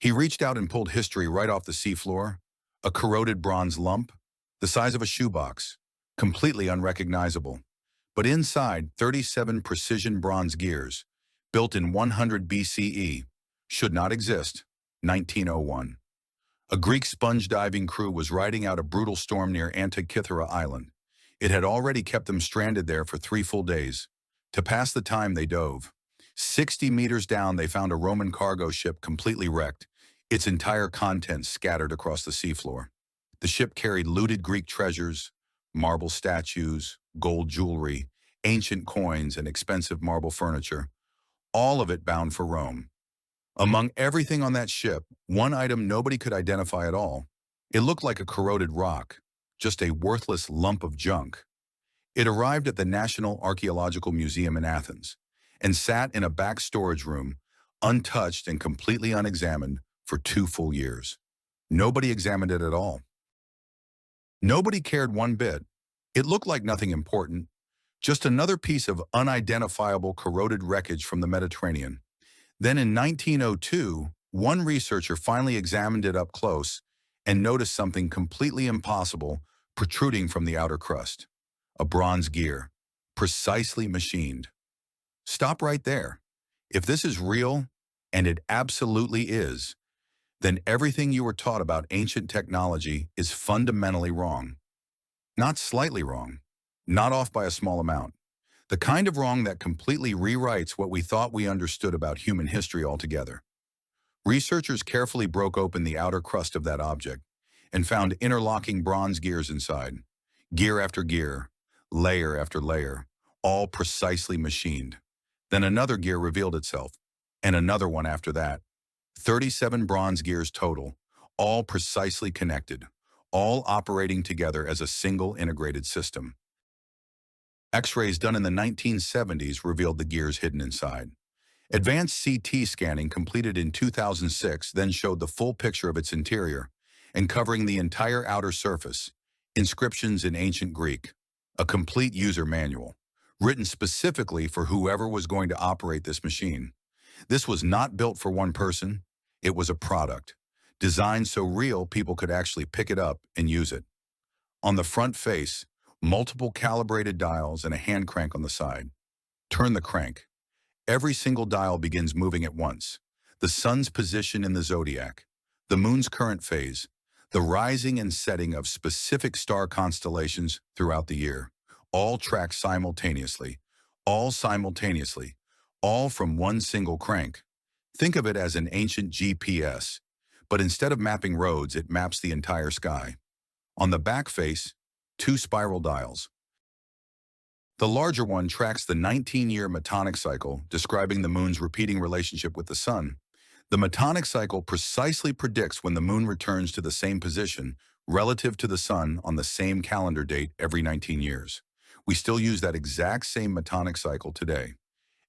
He reached out and pulled history right off the seafloor, a corroded bronze lump, the size of a shoebox, completely unrecognizable. But inside, 37 precision bronze gears, built in 100 BCE, should not exist, 1901. A Greek sponge diving crew was riding out a brutal storm near Antikythera Island. It had already kept them stranded there for 3 full days. To pass the time, they dove. 60 meters down, they found a Roman cargo ship completely wrecked, its entire contents scattered across the seafloor. The ship carried looted Greek treasures, marble statues, gold jewelry, ancient coins, and expensive marble furniture, all of it bound for Rome. Among everything on that ship, one item nobody could identify at all. It looked like a corroded rock, just a worthless lump of junk. It arrived at the National Archaeological Museum in Athens and sat in a back storage room, untouched and completely unexamined, for 2 full years. Nobody examined it at all. Nobody cared one bit. It looked like nothing important, just another piece of unidentifiable corroded wreckage from the Mediterranean. Then in 1902, one researcher finally examined it up close and noticed something completely impossible protruding from the outer crust. A bronze gear, precisely machined. Stop right there. If this is real, and it absolutely is, then everything you were taught about ancient technology is fundamentally wrong. Not slightly wrong, not off by a small amount. The kind of wrong that completely rewrites what we thought we understood about human history altogether. Researchers carefully broke open the outer crust of that object and found interlocking bronze gears inside, gear after gear, layer after layer, all precisely machined. Then another gear revealed itself, and another one after that. 37 bronze gears total, all precisely connected, all operating together as a single integrated system. X-rays done in the 1970s revealed the gears hidden inside. Advanced CT scanning completed in 2006 then showed the full picture of its interior, and covering the entire outer surface, inscriptions in ancient Greek, a complete user manual, written specifically for whoever was going to operate this machine. This was not built for one person. It was a product, designed so real people could actually pick it up and use it. On the front face, multiple calibrated dials and a hand crank on the side. Turn the crank. Every single dial begins moving at once. The sun's position in the zodiac, the moon's current phase, the rising and setting of specific star constellations throughout the year, all tracked simultaneously, all from one single crank. Think of it as an ancient GPS, but instead of mapping roads, it maps the entire sky. On the back face, 2 spiral dials. The larger one tracks the 19-year Metonic cycle, describing the moon's repeating relationship with the sun. The Metonic cycle precisely predicts when the moon returns to the same position relative to the sun on the same calendar date every 19 years. We still use that exact same Metonic cycle today.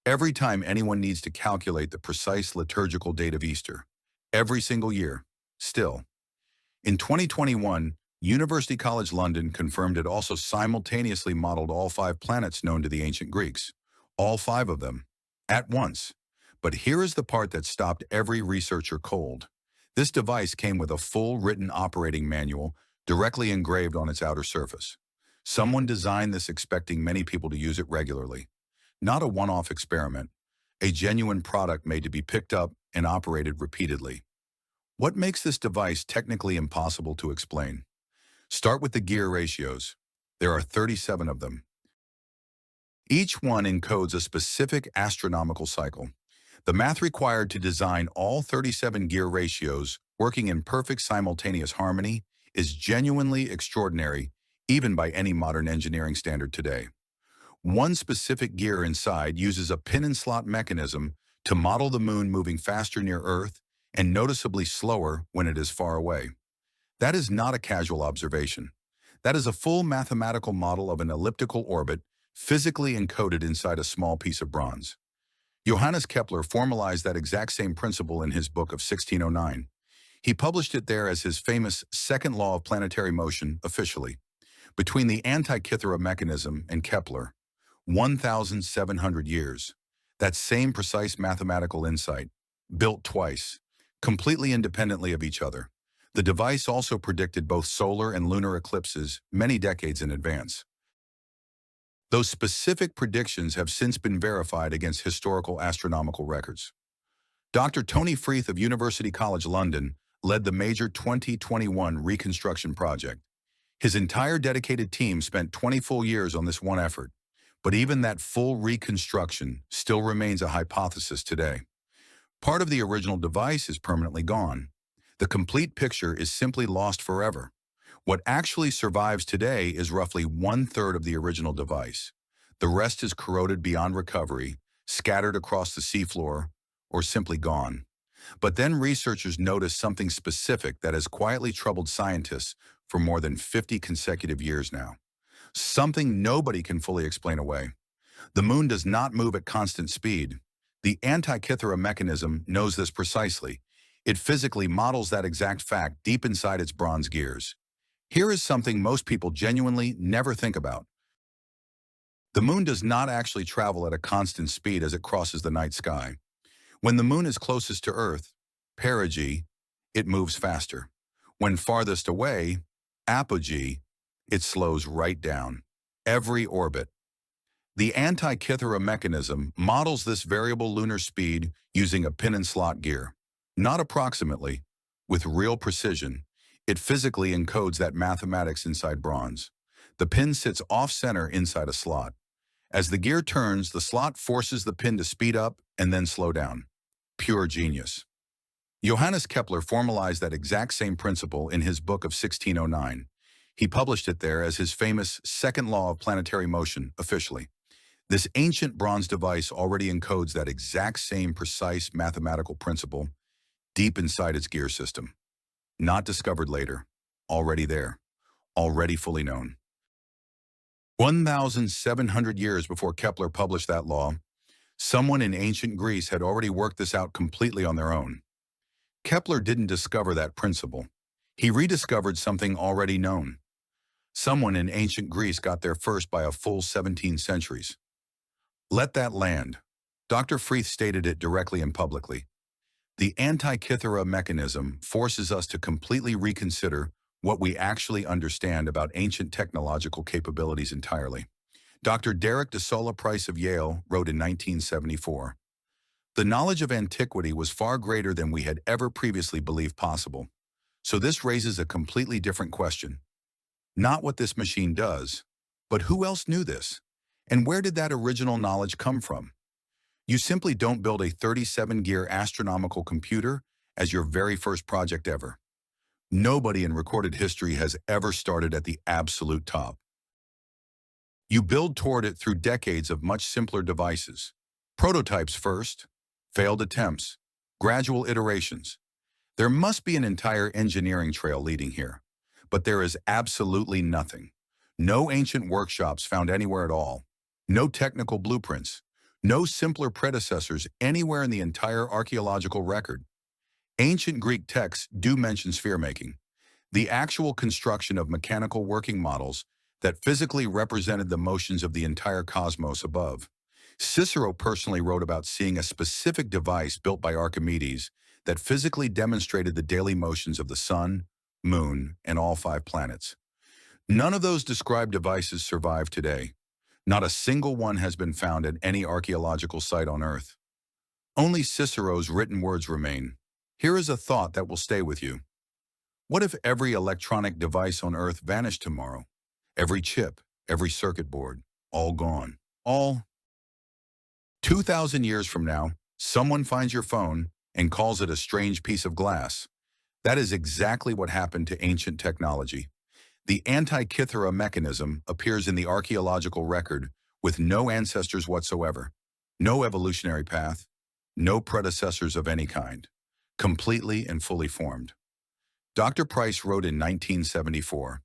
Every time anyone needs to calculate the precise liturgical date of Easter, every single year, still. In 2021, University College London confirmed it also simultaneously modeled all 5 planets known to the ancient Greeks, all 5 of them, at once. But here is the part that stopped every researcher cold. This device came with a full written operating manual directly engraved on its outer surface. Someone designed this expecting many people to use it regularly. Not a one-off experiment, a genuine product made to be picked up and operated repeatedly. What makes this device technically impossible to explain? Start with the gear ratios. There are 37 of them. Each one encodes a specific astronomical cycle. The math required to design all 37 gear ratios working in perfect simultaneous harmony is genuinely extraordinary, even by any modern engineering standard today. One specific gear inside uses a pin-and-slot mechanism to model the moon moving faster near Earth and noticeably slower when it is far away. That is not a casual observation. That is a full mathematical model of an elliptical orbit physically encoded inside a small piece of bronze. Johannes Kepler formalized that exact same principle in his book of 1609. He published it there as his famous second law of planetary motion officially. Between the Antikythera Mechanism and Kepler, 1,700 years. That same precise mathematical insight, built twice, completely independently of each other. The device also predicted both solar and lunar eclipses many decades in advance. Those specific predictions have since been verified against historical astronomical records. Dr. Tony Freeth of University College London led the major 2021 reconstruction project. His entire dedicated team spent 20 full years on this one effort, but even that full reconstruction still remains a hypothesis today. Part of the original device is permanently gone. The complete picture is simply lost forever. What actually survives today is roughly 1/3 of the original device. The rest is corroded beyond recovery, scattered across the seafloor, or simply gone. But then researchers noticed something specific that has quietly troubled scientists for more than 50 consecutive years now. Something nobody can fully explain away. The moon does not move at constant speed. The Antikythera Mechanism knows this precisely. It physically models that exact fact deep inside its bronze gears. Here is something most people genuinely never think about. The moon does not actually travel at a constant speed as it crosses the night sky. When the moon is closest to Earth, perigee, it moves faster. When farthest away, apogee, it slows right down. Every orbit. The Antikythera Mechanism models this variable lunar speed using a pin and slot gear. Not approximately, with real precision. It physically encodes that mathematics inside bronze. The pin sits off-center inside a slot. As the gear turns, the slot forces the pin to speed up and then slow down. Pure genius. Johannes Kepler formalized that exact same principle in his book of 1609. He published it there as his famous second law of planetary motion, officially. This ancient bronze device already encodes that exact same precise mathematical principle deep inside its gear system. Not discovered later, already there, already fully known. 1,700 years before Kepler published that law, someone in ancient Greece had already worked this out completely on their own. Kepler didn't discover that principle. He rediscovered something already known. Someone in ancient Greece got there first by a full 17 centuries. Let that land. Dr. Freeth stated it directly and publicly. The Antikythera Mechanism forces us to completely reconsider what we actually understand about ancient technological capabilities entirely. Dr. Derek de Sola Price of Yale wrote in 1974, "The knowledge of antiquity was far greater than we had ever previously believed possible. So this raises a completely different question. Not what this machine does, but who else knew this? And where did that original knowledge come from? You simply don't build a 37-gear astronomical computer as your very first project ever. Nobody in recorded history has ever started at the absolute top. You build toward it through decades of much simpler devices. Prototypes first, failed attempts, gradual iterations. There must be an entire engineering trail leading here, but there is absolutely nothing. No ancient workshops found anywhere at all. No technical blueprints. No simpler predecessors anywhere in the entire archaeological record. Ancient Greek texts do mention sphere-making, the actual construction of mechanical working models that physically represented the motions of the entire cosmos above. Cicero personally wrote about seeing a specific device built by Archimedes that physically demonstrated the daily motions of the sun, moon, and all 5 planets. None of those described devices survive today. Not a single one has been found at any archaeological site on Earth. Only Cicero's written words remain. Here is a thought that will stay with you. What if every electronic device on Earth vanished tomorrow? Every chip, every circuit board, all gone. All 2,000 years from now, someone finds your phone and calls it a strange piece of glass. That is exactly what happened to ancient technology. The Antikythera Mechanism appears in the archaeological record with no ancestors whatsoever, no evolutionary path, no predecessors of any kind, completely and fully formed. Dr. Price wrote in 1974,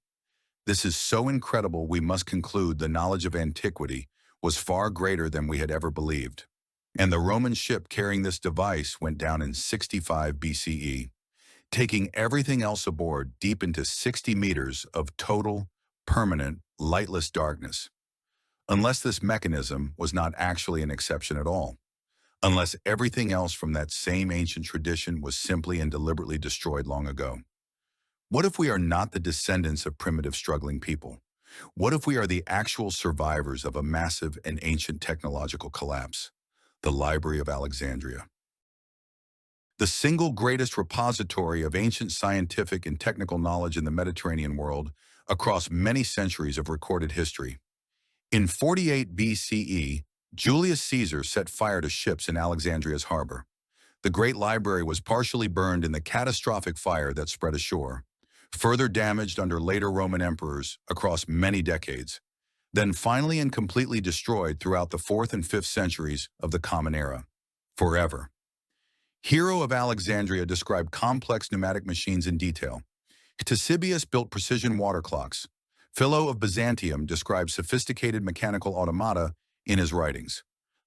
"This is so incredible we must conclude the knowledge of antiquity was far greater than we had ever believed." And the Roman ship carrying this device went down in 65 BCE. Taking everything else aboard deep into 60 meters of total, permanent, lightless darkness. Unless this mechanism was not actually an exception at all. unless everything else from that same ancient tradition was simply and deliberately destroyed long ago. What if we are not the descendants of primitive struggling people? What if we are the actual survivors of a massive and ancient technological collapse? The Library of Alexandria. The single greatest repository of ancient scientific and technical knowledge in the Mediterranean world across many centuries of recorded history. In 48 BCE, Julius Caesar set fire to ships in Alexandria's harbor. The great library was partially burned in the catastrophic fire that spread ashore, further damaged under later Roman emperors across many decades, then finally and completely destroyed throughout the 4th and 5th centuries of the Common Era, forever. Hero of Alexandria described complex pneumatic machines in detail. Ctesibius built precision water clocks. Philo of Byzantium described sophisticated mechanical automata in his writings.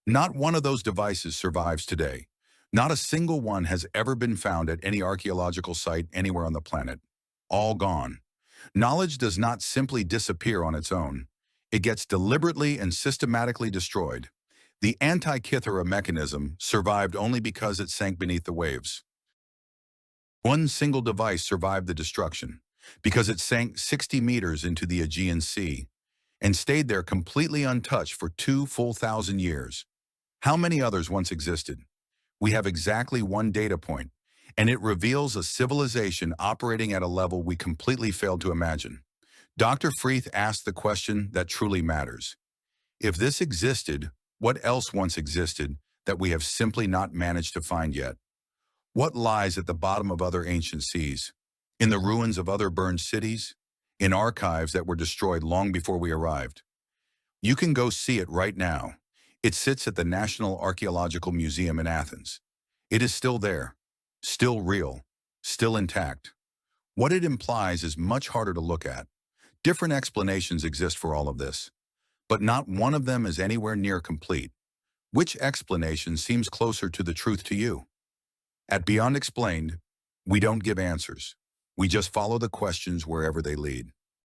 Not one of those devices survives today. Not a single one has ever been found at any archaeological site anywhere on the planet. All gone. Knowledge does not simply disappear on its own. It gets deliberately and systematically destroyed. The Antikythera Mechanism survived only because it sank beneath the waves. One single device survived the destruction because it sank 60 meters into the Aegean Sea and stayed there completely untouched for 2 full thousand years. How many others once existed? We have exactly one data point, and it reveals a civilization operating at a level we completely failed to imagine. Dr. Freeth asked the question that truly matters. If this existed, what else once existed that we have simply not managed to find yet? What lies at the bottom of other ancient seas? In the ruins of other burned cities? In archives that were destroyed long before we arrived? You can go see it right now. It sits at the National Archaeological Museum in Athens. It is still there, still real, still intact. What it implies is much harder to look at. Different explanations exist for all of this, but not one of them is anywhere near complete. Which explanation seems closer to the truth to you? At Beyond Explained, we don't give answers. We just follow the questions wherever they lead.